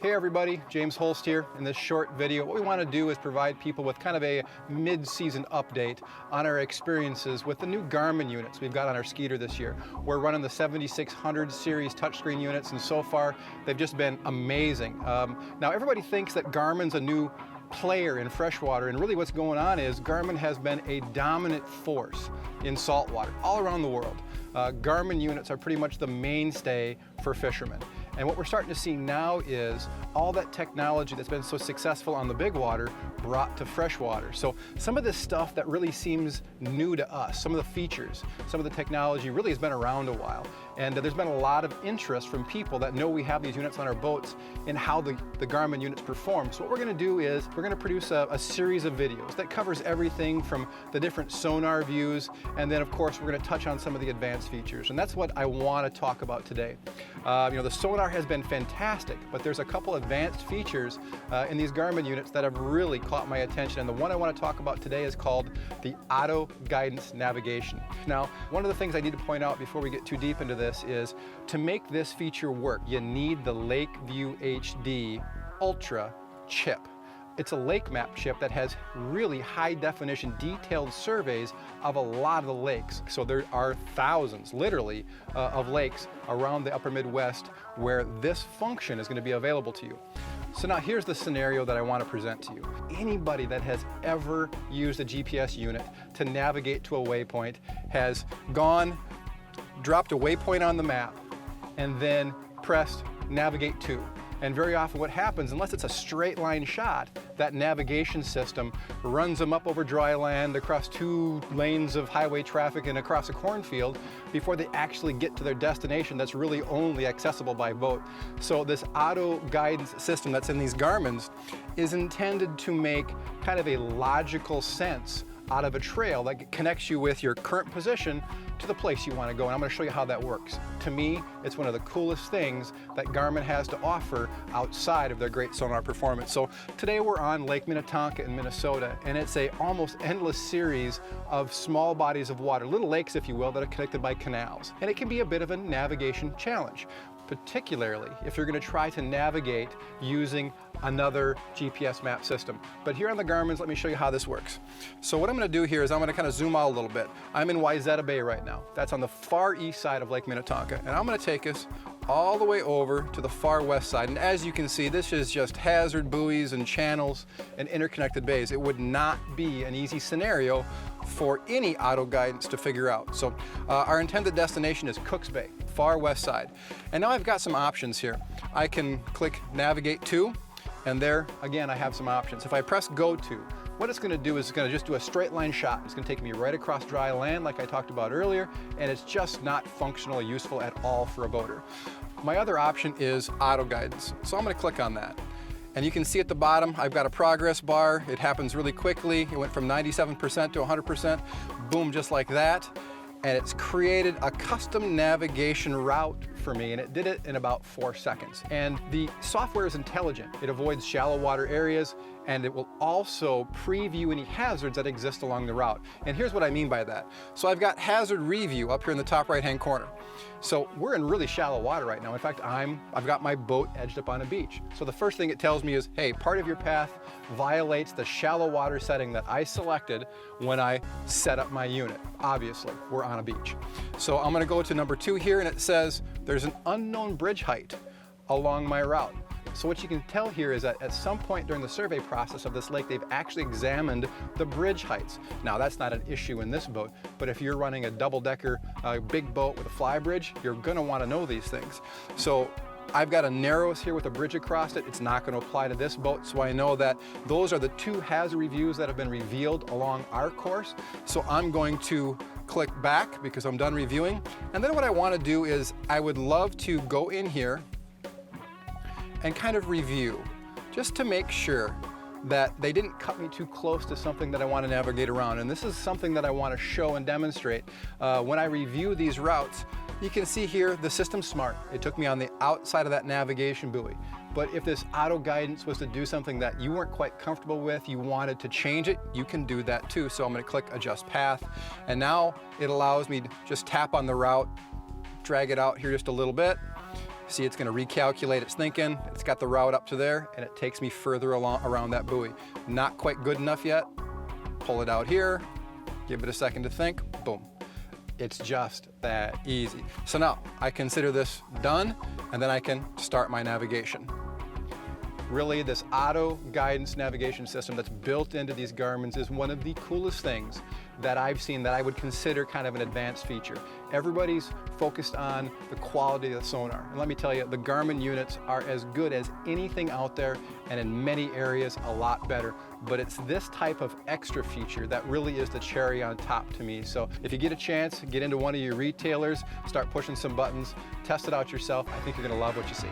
Hey everybody, James Holst here. In this short video, what we want to do is provide people with kind of a mid-season update on our experiences with the new Garmin units we've got on our Skeeter this year. We're running the 7600 series touchscreen units, and so far they've just been amazing. Now everybody thinks that Garmin's a new player in freshwater, and really what's going on is Garmin has been a dominant force in saltwater all around the world. Garmin units are pretty much the mainstay for fishermen. And what we're starting to see now is all that technology that's been so successful on the big water brought to freshwater. So some of this stuff that really seems new to us, some of the features, some of the technology really has been around a while. And there's been a lot of interest from people that know we have these units on our boats in how the Garmin units perform. So what we're going to do is we're going to produce a series of videos that covers everything from the different sonar views, and then of course we're going to touch on some of the advanced features. And that's what I want to talk about today. The sonar has been fantastic, but there's a couple advanced features in these Garmin units that have really caught my attention. And the one I want to talk about today is called the auto guidance navigation. Now, one of the things I need to point out before we get too deep into this is to make this feature work, you need the LakeView HD Ultra chip. It's a lake map chip that has really high definition detailed surveys of a lot of the lakes. So there are thousands, literally, of lakes around the upper Midwest where this function is going to be available to you. So now here's the scenario that I want to present to you. Anybody that has ever used a GPS unit to navigate to a waypoint has dropped a waypoint on the map, and then pressed navigate to. And very often what happens, unless it's a straight line shot, that navigation system runs them up over dry land, across 2 lanes of highway traffic, and across a cornfield before they actually get to their destination that's really only accessible by boat. So this auto guidance system that's in these Garmins is intended to make kind of a logical sense out of a trail that connects you with your current position to the place you want to go. And I'm going to show you how that works. To me, it's one of the coolest things that Garmin has to offer outside of their great sonar performance. So today we're on Lake Minnetonka in Minnesota, and it's a almost endless series of small bodies of water, little lakes if you will, that are connected by canals. And it can be a bit of a navigation challenge, particularly if you're going to try to navigate using another GPS map system. But here on the Garmin's, let me show you how this works. So what I'm going to do here is I'm going to kind of zoom out a little bit. I'm in Wayzata Bay right now. That's on the far east side of Lake Minnetonka. And I'm going to take us all the way over to the far west side. And as you can see, this is just hazard buoys and channels and interconnected bays. It would not be an easy scenario for any auto guidance to figure out. So our intended destination is Cooks Bay, far west side. And now I've got some options here. I can click navigate to, and there again I have some options. If I press go to, what it's going to do is it's going to just do a straight line shot. It's going to take me right across dry land like I talked about earlier, and it's just not functionally useful at all for a boater. My other option is auto guidance. So I'm going to click on that. And you can see at the bottom, I've got a progress bar. It happens really quickly. It went from 97% to 100%, boom, just like that. And it's created a custom navigation route for me, and it did it in about 4 seconds. And the software is intelligent. It avoids shallow water areas, and it will also preview any hazards that exist along the route. And here's what I mean by that. So I've got hazard review up here in the top right-hand corner. So we're in really shallow water right now. In fact, I've got my boat edged up on a beach. So the first thing it tells me is, hey, part of your path violates the shallow water setting that I selected when I set up my unit. Obviously, we're on a beach. So I'm going to go to number 2 here, and it says there's an unknown bridge height along my route. So what you can tell here is that at some point during the survey process of this lake, they've actually examined the bridge heights. Now that's not an issue in this boat, but if you're running a double-decker big boat with a fly bridge, you're going to want to know these things. So I've got a Narrows here with a bridge across it. It's not going to apply to this boat, so I know that those are the 2 hazard reviews that have been revealed along our course. So I'm going to click back because I'm done reviewing. And then what I want to do is I would love to go in here and kind of review, just to make sure that they didn't cut me too close to something that I want to navigate around. And this is something that I want to show and demonstrate. When I review these routes, you can see here the system's smart. It took me on the outside of that navigation buoy. But if this auto guidance was to do something that you weren't quite comfortable with, you wanted to change it, you can do that too. So I'm going to click adjust path, and now it allows me to just tap on the route, drag it out here just a little bit, See, it's going to recalculate its thinking. It's got the route up to there, and it takes me further along around that buoy. Not quite good enough yet. Pull it out here, give it a second to think, boom. It's just that easy. So now I consider this done, and then I can start my navigation. Really, this auto guidance navigation system that's built into these Garmins is one of the coolest things that I've seen that I would consider kind of an advanced feature. Everybody's focused on the quality of the sonar. And let me tell you, the Garmin units are as good as anything out there, and in many areas a lot better. But it's this type of extra feature that really is the cherry on top to me. So if you get a chance, get into one of your retailers, start pushing some buttons, test it out yourself. I think you're gonna love what you see.